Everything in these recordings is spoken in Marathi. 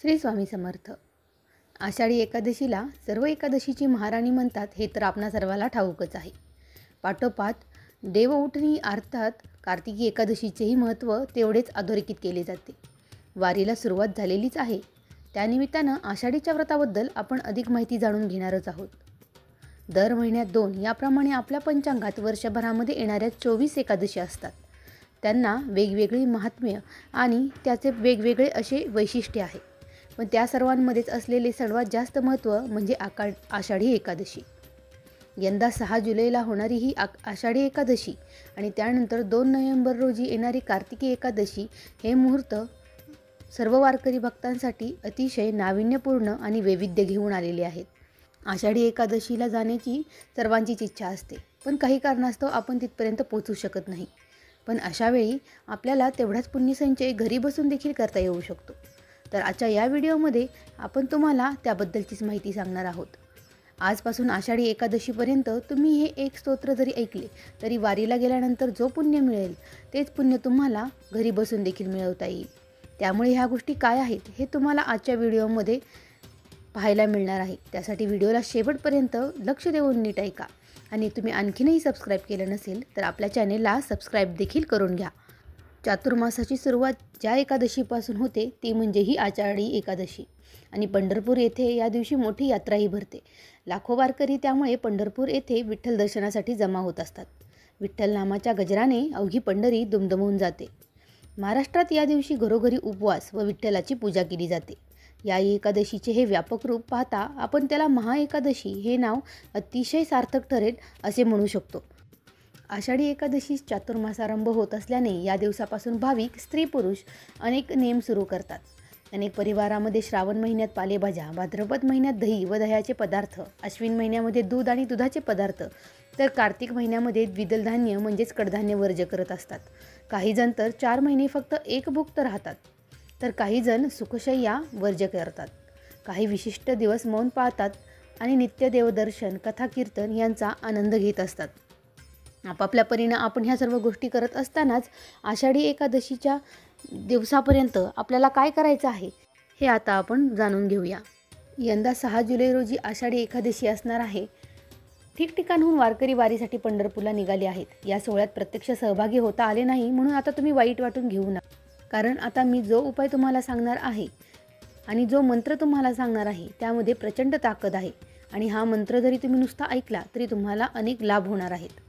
श्री स्वामी समर्थ. आषाढी एकादशीला सर्व एकादशीची महाराणी म्हणतात हे तर आपणा सर्वाला ठाऊकच आहे. पाठोपाठ देवउठणी अर्थात कार्तिकी एकादशीचेही महत्त्व तेवढेच अधोरेखित केले जाते. वारीला सुरुवात झालेलीच आहे. त्यानिमित्तानं आषाढीच्या व्रताबद्दल आपण अधिक माहिती जाणून घेणारच आहोत. दर महिन्यात 2 याप्रमाणे आपल्या पंचांगात वर्षभरामध्ये येणाऱ्या 24 एकादशी असतात. त्यांना वेगवेगळी महात्म्य आणि त्याचे वेगवेगळे असे वैशिष्ट्य आहे. पण त्या सर्वांमध्येच असलेले सर्वात जास्त महत्त्व म्हणजे आषाढी एकादशी. यंदा 6 जुलैला होणारी ही आषाढी एकादशी आणि त्यानंतर 2 नोव्हेंबर रोजी येणारी कार्तिकी एकादशी हे मुहूर्त सर्व वारकरी भक्तांसाठी अतिशय नाविन्यपूर्ण आणि वैविध्य घेऊन आलेले आहेत. आषाढी एकादशीला जाण्याची सर्वांचीच इच्छा असते, पण काही कारणास्तव आपण तिथपर्यंत पोहोचू शकत नाही. पण अशावेळी आपल्याला तेवढाच पुण्यसंचय घरी बसून देखील करता येऊ शकतो. तर आजच्या या व्हिडिओमध्ये आपण तुम्हाला त्याबद्दलचीच माहिती सांगणार आहोत. आजपासून आषाढी एकादशीपर्यंत तुम्ही हे एक स्तोत्र जरी ऐकले तरी वारीला गेल्यानंतर जो पुण्य मिळेल तेच पुण्य तुम्हाला घरी बसून देखील मिळवता येईल. त्यामुळे ह्या गोष्टी काय आहेत हे तुम्हाला आजच्या व्हिडिओमध्ये पाहायला मिळणार आहे. त्यासाठी व्हिडिओला शेवटपर्यंत लक्ष देऊन नीट ऐका आणि तुम्ही आणखीनही सबस्क्राईब केलं नसेल तर आपल्या चॅनेलला सबस्क्राईब देखील करून घ्या. चातुर्मासाची सुरुवात ज्या एकादशीपासून होते ती म्हणजे ही आषाढी एकादशी आणि पंढरपूर येथे या दिवशी मोठी यात्राही भरते. लाखो वारकरी त्यामुळे पंढरपूर येथे विठ्ठल दर्शनासाठी जमा होत असतात. विठ्ठल नामाच्या गजराने अवघी पंढरी दुमदुमून जाते. महाराष्ट्रात या दिवशी घरोघरी उपवास व विठ्ठलाची पूजा केली जाते. या एकादशीचे हे व्यापक रूप पाहता आपण त्याला महाएकादशी हे नाव अतिशय सार्थक ठरेल असे म्हणू शकतो. आषाढी एकादशी चातुर्मासारंभ होत असल्याने या दिवसापासून भाविक स्त्री पुरुष अनेक नेम सुरू करतात. अनेक परिवारामध्ये श्रावण महिन्यात पालेभाज्या, भाद्रपद महिन्यात दही व दह्याचे पदार्थ, अश्विन महिन्यामध्ये दूध आणि दुधाचे पदार्थ, तर कार्तिक महिन्यामध्ये द्विदल धान्य म्हणजेच कडधान्य वर्ज करत असतात. काही जण तर 4 महिने फक्त एकभुक्त राहतात, तर काही जण सुखशय्या वर्ज करतात. काही विशिष्ट दिवस मौन पाळतात आणि नित्य देवदर्शन, कथा कीर्तन यांचा आनंद घेत असतात. आपापल्या परीनं आपण ह्या सर्व गोष्टी करत असतानाच आषाढी एकादशीच्या दिवसापर्यंत आपल्याला काय करायचं आहे हे आता आपण जाणून घेऊया. यंदा 6 जुलै रोजी आषाढी एकादशी असणार आहे. ठिकठिकाणहून वारकरी वारीसाठी पंढरपूरला निघाले आहेत. या सोहळ्यात प्रत्यक्ष सहभागी होता आले नाही म्हणून आता तुम्ही वाईट वाटून घेऊ नका. कारण आता मी जो उपाय तुम्हाला सांगणार आहे आणि जो मंत्र तुम्हाला सांगणार आहे त्यामध्ये प्रचंड ताकद आहे आणि हा मंत्र जरी तुम्ही नुसता ऐकला तरी तुम्हाला अनेक लाभ होणार आहेत.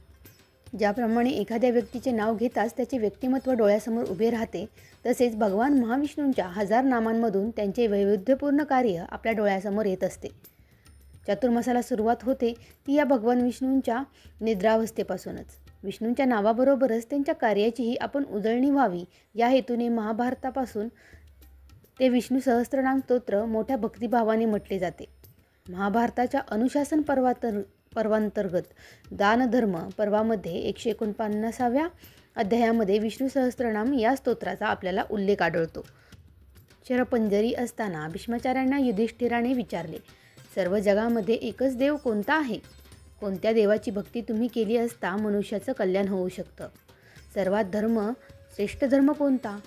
ज्याप्रमाणे एखाद्या व्यक्तीचे नाव घेताच त्याचे व्यक्तिमत्व डोळ्यासमोर उभे राहते, तसेच भगवान महाविष्णूंच्या 1000 नामांमधून त्यांचे वैविध्यपूर्ण कार्य आपल्या डोळ्यासमोर येत असते. चातुर्मासाला सुरुवात होते ती या भगवान विष्णूंच्या निद्रावस्थेपासूनच. विष्णूंच्या नावाबरोबरच त्यांच्या कार्याचीही आपण उजळणी व्हावी या हेतूने महाभारतापासून ते विष्णू सहस्त्रनाम स्तोत्र मोठ्या भक्तिभावाने म्हटले जाते. महाभारताच्या अनुशासन पर्वांतर्गत दानधर्म पर्वामध्ये 149व्या अध्यायामध्ये विष्णू सहस्त्रनाम या स्तोत्राचा आपल्याला उल्लेख आढळतो. शरपंजरी असताना भीष्माचार्यांना युधिष्ठिराने विचारले, सर्व जगामध्ये एकच देव कोणता आहे? कोणत्या देवाची भक्ती तुम्ही केली असता मनुष्याचं कल्याण होऊ शकतं? सर्वात श्रेष्ठ धर्म कोणता?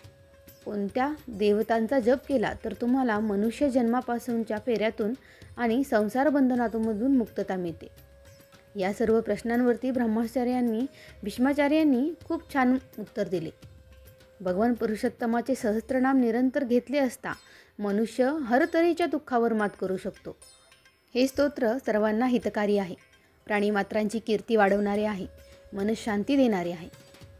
कोणत्या देवतांचा जप केला तर तुम्हाला मनुष्य जन्मापासूनच्या फेऱ्यातून आणि संसार बंधनातून मुक्तता मिळते? या सर्व प्रश्नांवरती भीष्माचार्यांनी खूप छान उत्तर दिले. भगवान पुरुषोत्तमाचे सहस्त्रनाम निरंतर घेतले असता मनुष्य हर तऱ्हेच्या दुःखावर मात करू शकतो. हे स्तोत्र सर्वांना हितकारी आहे, प्राणीमात्रांची कीर्ती वाढवणारे आहे, मनशांती देणारे आहे.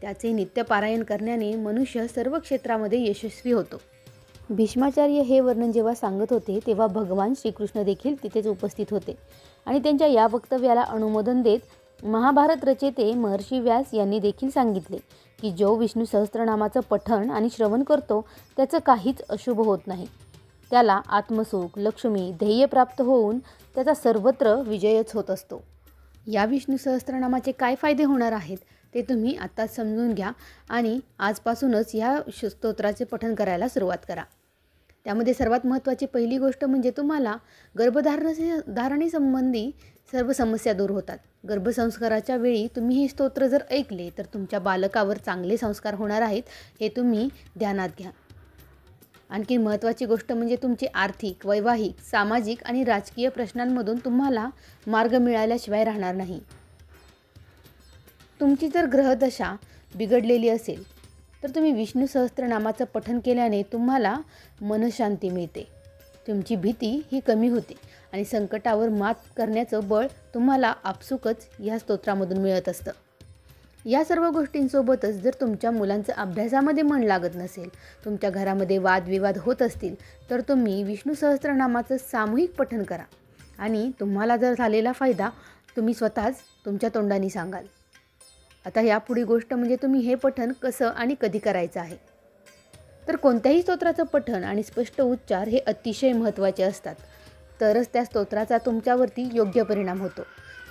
त्याचे नित्य पारायण करण्याने मनुष्य सर्व क्षेत्रामध्ये यशस्वी होतो. भीष्माचार्य हे वर्णन जेव्हा सांगत होते तेव्हा भगवान श्रीकृष्ण देखील तिथेच उपस्थित होते आणि त्यांच्या या वक्तव्याला अनुमोदन देत महाभारत रचेते महर्षी व्यास यांनी देखील सांगितले की जो विष्णू सहस्त्रनामाचं पठण आणि श्रवण करतो त्याचं काहीच अशुभ होत नाही. त्याला आत्मसुख, लक्ष्मी, ध्येय प्राप्त होऊन त्याचा सर्वत्र विजयच होत असतो. या विष्णू सहस्त्रनामाचे काय फायदे होणार आहेत ते तुम्ही आत्ताच समजून घ्या आणि आजपासूनच ह्या स्तोत्राचे पठण करायला सुरुवात करा. त्यामध्ये सर्वात महत्त्वाची पहिली गोष्ट म्हणजे तुम्हाला गर्भधारणेसंबंधी सर्व समस्या दूर होतात. गर्भसंस्काराच्या वेळी तुम्ही हे स्तोत्र जर ऐकले तर तुमच्या बालकावर चांगले संस्कार होणार आहेत हे तुम्ही ध्यानात घ्या. आणखी महत्त्वाची गोष्ट म्हणजे तुमचे आर्थिक, वैवाहिक, सामाजिक आणि राजकीय प्रश्नांमधून तुम्हाला मार्ग मिळाल्याशिवाय राहणार नाही. तुमची जर ग्रहदशा बिघडलेली असेल तर तुम्ही विष्णू सहस्त्रनामाचं पठण केल्याने तुम्हाला मनशांती मिळते. तुमची भीती ही कमी होते आणि संकटावर मात करण्याचं बळ तुम्हाला आपसुकच या स्तोत्रामधून मिळत असतं. या सर्व गोष्टींसोबतच जर तुमच्या मुलांचं अभ्यासामध्ये मन लागत नसेल, तुमच्या घरामध्ये वादविवाद होत असतील, तर तुम्ही विष्णू सहस्त्रनामाचं सामूहिक पठण करा आणि तुम्हाला जर झालेला फायदा तुम्ही स्वतःच तुमच्या तोंडाने सांगाल. आता यापुढील गोष्ट म्हणजे तुम्ही हे पठण कसं आणि कधी करायचं आहे. तर कोणत्याही स्तोत्राचं पठण आणि स्पष्ट उच्चार हे अतिशय महत्त्वाचे असतात, तरच त्या स्तोत्राचा तुमच्यावरती योग्य परिणाम होतो.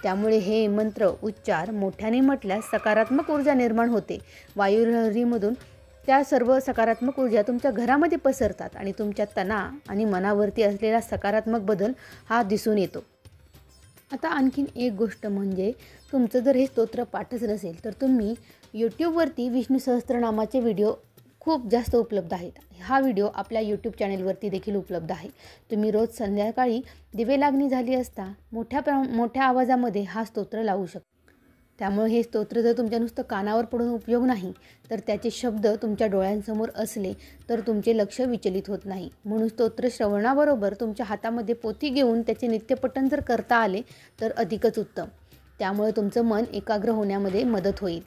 त्यामुळे हे मंत्र उच्चार मोठ्याने म्हटल्यास सकारात्मक ऊर्जा निर्माण होते. वायुलहरीमधून त्या सर्व सकारात्मक ऊर्जा तुमच्या घरामध्ये पसरतात आणि तुमच्या तना आणि मनावरती असलेला सकारात्मक बदल हा दिसून येतो. आता आणखीन एक गोष्ट म्हणजे तुमचं जर हे स्तोत्र पाठच नसेल तर तुम्ही यूट्यूबवरती विष्णू सहस्त्रनामाचे व्हिडिओ खूप जास्त उपलब्ध आहेत. हा व्हिडिओ आपल्या यूट्यूब चॅनेलवरती देखील उपलब्ध आहे. तुम्ही रोज संध्याकाळी दिवे लागणी झाली असता मोठ्या आवाजामध्ये हा स्तोत्र लावू शकता. त्यामुळे हे स्तोत्र जर तुमच्या नुसतं कानावर पडून उपयोग नाही, तर त्याचे शब्द तुमच्या डोळ्यांसमोर असले तर तुमचे लक्ष विचलित होत नाही. म्हणून स्तोत्र श्रवणाबरोबर तुमच्या हातामध्ये पोथी घेऊन त्याचे नित्यपठण जर करता आले तर अधिकच उत्तम. त्यामुळे तुमचं मन एकाग्र होण्यामध्ये मदत होईल.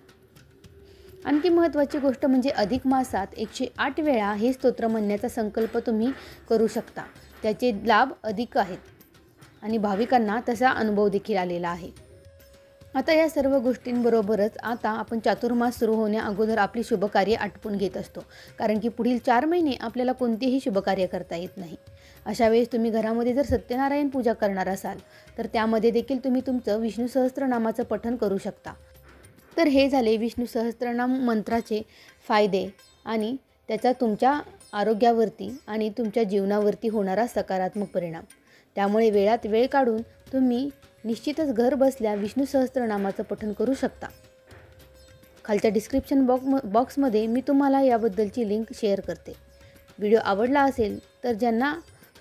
आणखी महत्त्वाची गोष्ट म्हणजे अधिक मासात 108 वेळा हे स्तोत्र म्हणण्याचा संकल्प तुम्ही करू शकता. त्याचे लाभ अधिक आहेत आणि भाविकांना तसा अनुभव देखील आलेला आहे. आता या सर्व गोष्टींबरोबरच आता आपण चातुर्मास सुरू होण्या अगोदर आपली शुभकार्य आटपून घेत असतो, कारण की पुढील 4 महिने आपल्याला कोणतेही शुभकार्य करता येत नाही. अशा वेळेस तुम्ही घरामध्ये जर सत्यनारायण पूजा करणार असाल तर त्यामध्ये देखील तुम्ही तुमचं विष्णू सहस्त्रनामाचं पठण करू शकता. तर हे झाले विष्णू सहस्त्रनाम मंत्राचे फायदे आणि त्याचा तुमच्या आरोग्यावरती आणि तुमच्या जीवनावरती होणारा सकारात्मक परिणाम. त्यामुळे वेळात वेळ काढून तुम्ही निश्चितच घर बसल्या विष्णू सहस्त्रनामाचं पठण करू शकता. खालच्या डिस्क्रिप्शन बॉक्समध्ये मी तुम्हाला याबद्दलची लिंक शेअर करते. व्हिडिओ आवडला असेल तर ज्यांना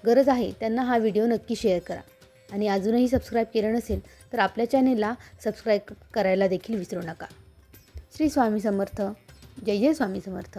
गरज आहे त्यांना हा व्हिडिओ नक्की शेअर करा आणि अजूनही सबस्क्राईब केलं नसेल तर आपल्या चॅनेलला सबस्क्राईब करायला देखील विसरू नका. श्री स्वामी समर्थ. जय जय स्वामी समर्थ.